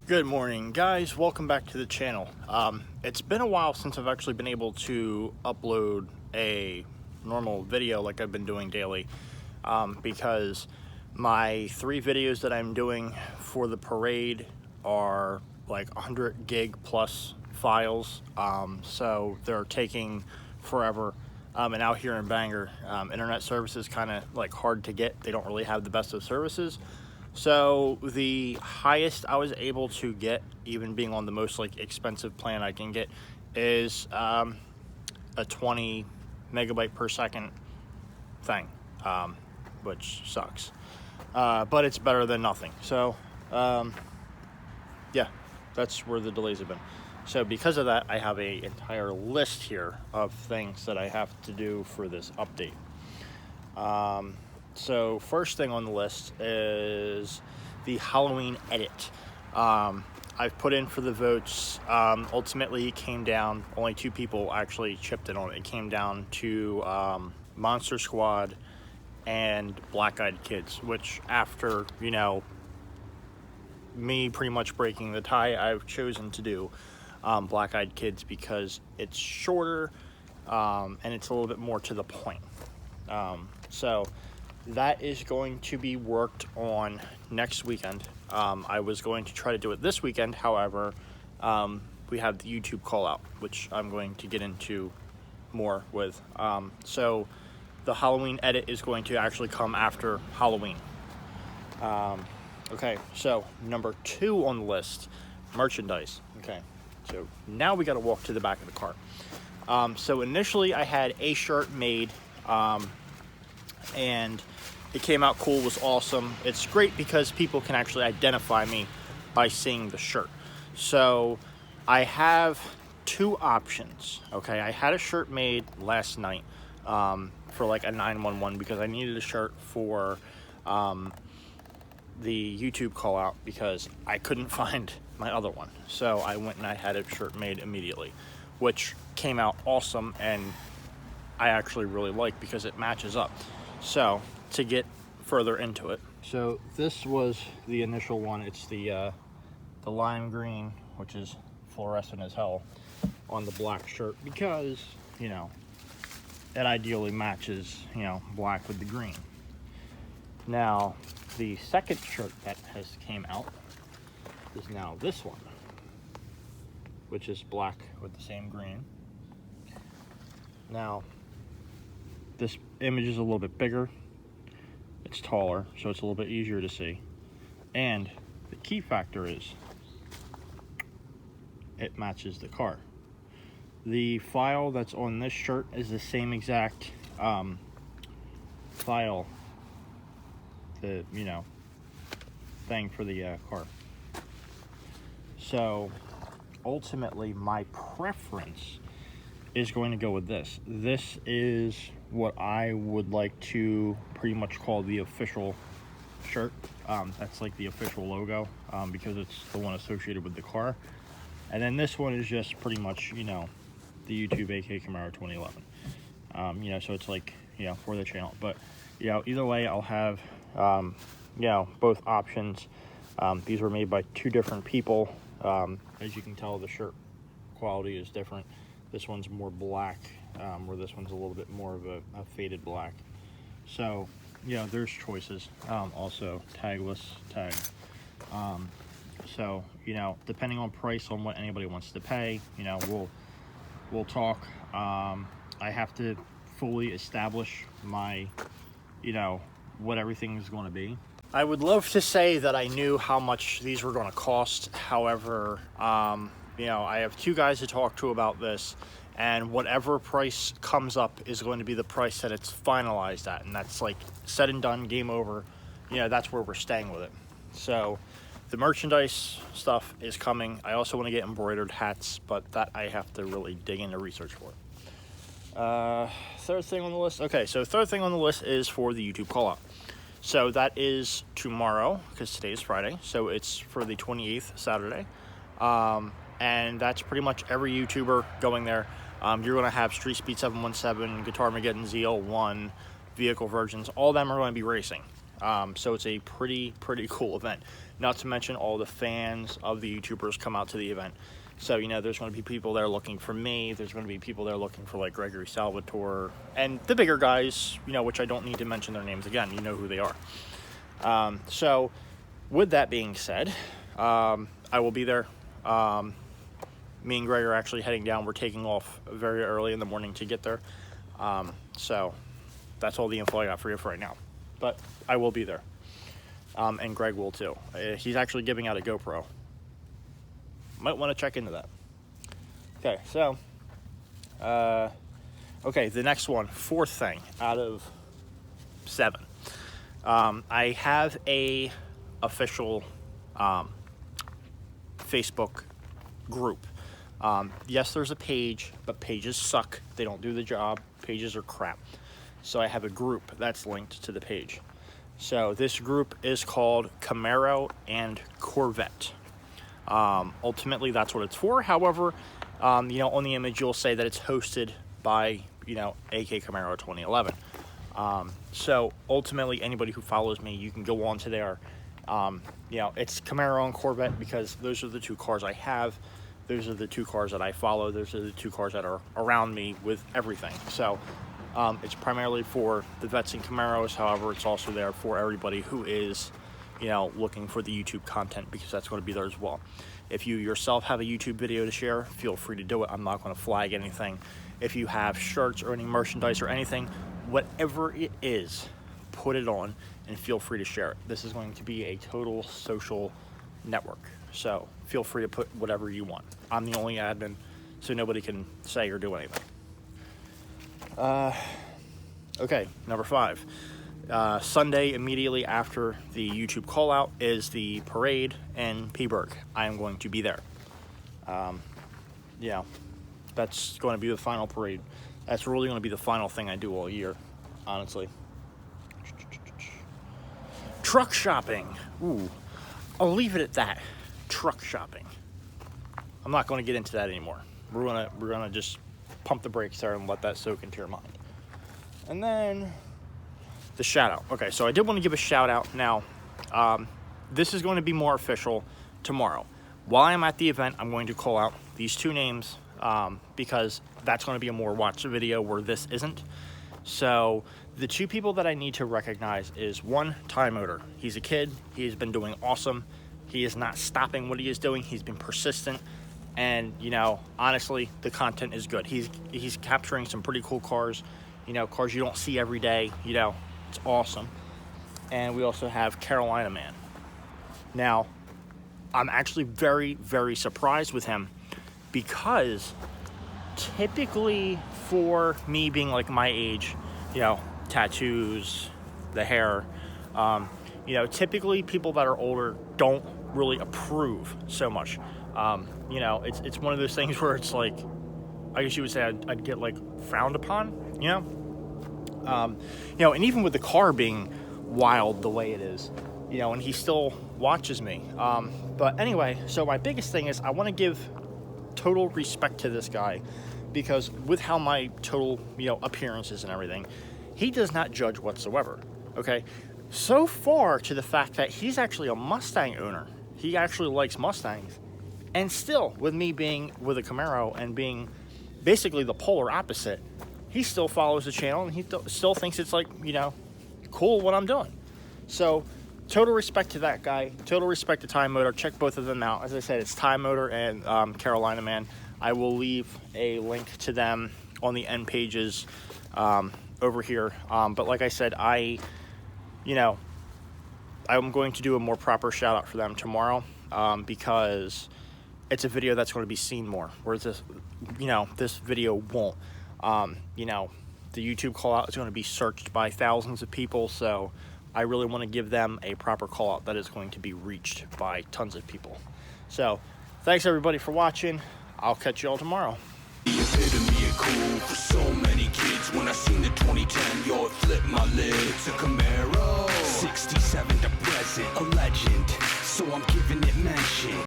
Good morning, guys. Welcome back to the channel. It's been a while since I've actually been able to upload a normal video like I've been doing daily, because my 3 videos that I'm doing for the parade are like 100 gig plus files, so they're taking forever. And out here in Bangor, internet service is kind of like hard to get. They don't really have the best of services. So the highest I was able to get, even being on the most like expensive plan I can get, is a 20 megabyte per second thing, which sucks, but it's better than nothing. So yeah, that's where the delays have been. So because of that, I have an entire list here of things that I have to do for this update. So first thing on the list is the Halloween edit. I've put in for the votes. Ultimately, it came down, only 2 people actually chipped in on it. It came down to Monster Squad and Black Eyed Kids, which after, me pretty much breaking the tie, I've chosen to do Black Eyed Kids because it's shorter and it's a little bit more to the point. So that is going to be worked on next weekend. I was going to try to do it this weekend. However, we have the YouTube call out, which I'm going to get into more with. So the Halloween edit is going to actually come after Halloween. Okay, so number 2 on the list, merchandise. Okay, so now we got to walk to the back of the car. So initially I had a shirt made, and it came out cool, was awesome. It's great because people can actually identify me by seeing the shirt. So I have 2 options. Okay, I had a shirt made last night for like a 911 because I needed a shirt for the YouTube call out because I couldn't find my other one. So I went and I had a shirt made immediately, which came out awesome and I actually really like because it matches up. So to get further into it, so this was the initial one. It's the lime green, which is fluorescent as hell, on the black shirt because it ideally matches black with the green. Now the second shirt that has came out is now this one, which is black with the same green. Now this image is a little bit bigger, it's taller, so it's a little bit easier to see. And the key factor is it matches the car. The file that's on this shirt is the same exact file, the thing for the car. So ultimately my preference is going to go with this. This is what I would like to pretty much call the official shirt. That's like the official logo, because it's the one associated with the car. And then this one is just pretty much, the YouTube AK Camaro 2011. So it's like, for the channel. But, either way, I'll have, both options. These were made by 2 different people. As you can tell, the shirt quality is different. This one's more black, where this one's a little bit more of a faded black. So, there's choices. Also, tagless tag. So, depending on price, on what anybody wants to pay, we'll talk. I have to fully establish my, what everything is going to be. I would love to say that I knew how much these were going to cost. However, I have 2 guys to talk to about this, and whatever price comes up is going to be the price that it's finalized at, and that's like said and done, game over. That's where we're staying with it. So the merchandise stuff is coming. I also want to get embroidered hats, but that I have to really dig into research for. Third thing on the list. Okay, so third thing on the list is for the YouTube call out. So that is tomorrow, because today is Friday, so it's for the 28th, Saturday. And that's pretty much every YouTuber going there. You're going to have Street Speed 717, Guitar Mageddon, ZL1, Vehicle Virgins. All of them are going to be racing. So it's a pretty cool event. Not to mention all the fans of the YouTubers come out to the event. So, you know, there's going to be people there looking for me. There's going to be people there looking for, like, Gregory Salvatore. And the bigger guys, you know, which I don't need to mention their names again. You know who they are. So, with that being said, I will be there. Me and Greg are actually heading down. We're taking off very early in the morning to get there. So, that's all the info I got for you for right now. But I will be there. And Greg will too. He's actually giving out a GoPro. Might want to check into that. Okay, so, okay, the next one, fourth thing out of 7. I have a official Facebook group. Yes, there's a page, but pages suck. They don't do the job. Pages are crap. So I have a group that's linked to the page. So this group is called Camaro and Corvette. Ultimately, that's what it's for. However, you know, on the image, you'll say that it's hosted by, you know, AK Camaro 2011. So ultimately, anybody who follows me, you can go on to there. You know, it's Camaro and Corvette because those are the 2 cars I have. Those are the 2 cars that I follow. Those are the 2 cars that are around me with everything. So it's primarily for the vets and Camaros. However, it's also there for everybody who is, you know, looking for the YouTube content, because that's going to be there as well. If you yourself have a YouTube video to share, feel free to do it. I'm not going to flag anything. If you have shirts or any merchandise or anything, whatever it is, put it on and feel free to share it. This is going to be a total social network. So feel free to put whatever you want. I'm the only admin, so nobody can say or do anything. Okay, number 5. Sunday, immediately after the YouTube call out, is the parade in Peaburg. I am going to be there. Yeah, that's going to be the final parade. That's really going to be the final thing I do all year, honestly. Truck shopping. Ooh, I'll leave it at that. Truck shopping. I'm not going to get into that anymore. We're gonna just pump the brakes there and let that soak into your mind. And then the shout out. Okay, so I did want to give a shout out now. This is going to be more official tomorrow. While I'm at the event, I'm going to call out these 2 names because that's going to be a more watched video where this isn't. So the 2 people that I need to recognize is 1, Ty Motor. He's a kid. He's been doing awesome. He is not stopping what he is doing. He's been persistent. And, you know, honestly, the content is good. He's capturing some pretty cool cars, you know, cars you don't see every day, you know. It's awesome. And we also have Carolina Man. Now, I'm actually very surprised with him because typically for me being like my age, you know, tattoos, the hair, you know, typically people that are older don't really approve so much. You know, it's one of those things where it's like, I guess you would say I'd get like frowned upon, you know? You know, and even with the car being wild the way it is, you know, and he still watches me. But anyway, so my biggest thing is I want to give total respect to this guy because with how my total, you know, appearance is and everything, he does not judge whatsoever, okay? So far to the fact that he's actually a Mustang owner. He actually likes Mustangs. And still, with me being with a Camaro and being basically the polar opposite, he still follows the channel and he still thinks it's like, you know, cool what I'm doing. So total respect to that guy. Total respect to Ty Motor. Check both of them out. As I said, it's Ty Motor and Carolina Man. I will leave a link to them on the end pages over here. But like I said, you know, I'm going to do a more proper shout out for them tomorrow because it's a video that's going to be seen more, whereas this, you know, this video won't. You know, the YouTube call out is going to be searched by thousands of people, so I really want to give them a proper call out that is going to be reached by tons of people. So thanks everybody for watching. I'll catch you all tomorrow. The epitome of cool for so many kids. When I seen the 2010, yo, it flipped my lid. It's a Camaro, 67 to present, a legend, so I'm giving it mention.